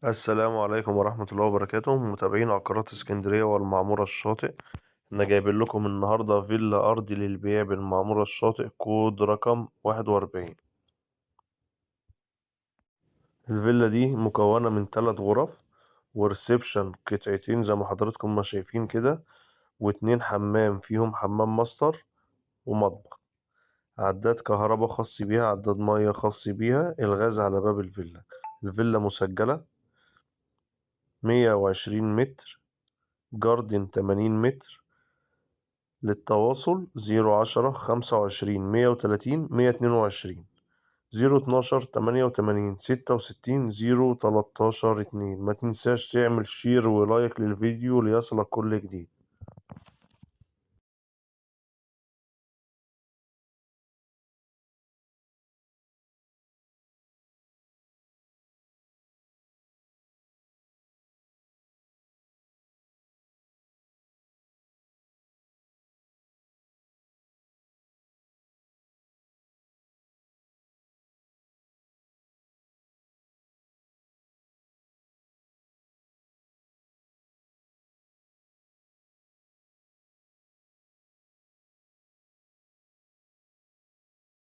السلام عليكم ورحمة الله وبركاته، متابعين عقارات اسكندرية والمعمورة الشاطئ. احنا جايبين لكم النهاردة فيلا أرضي للبيع بالمعمورة الشاطئ، كود رقم 41. الفيلا دي مكونة من 3 غرف وريسبشن قطعتين زي ما حضراتكم ما شايفين كده، واتنين حمام فيهم حمام ماستر ومطبخ، عداد كهرباء خاص بيها، عداد مية خاص بيها، الغاز على باب الفيلا. الفيلا مسجلة 120 متر، جاردن 80 متر. للتواصل 010 25 130 122، 012 88 66 013 2. ما تنساش تعمل شير ولايك للفيديو ليصلك كل جديد.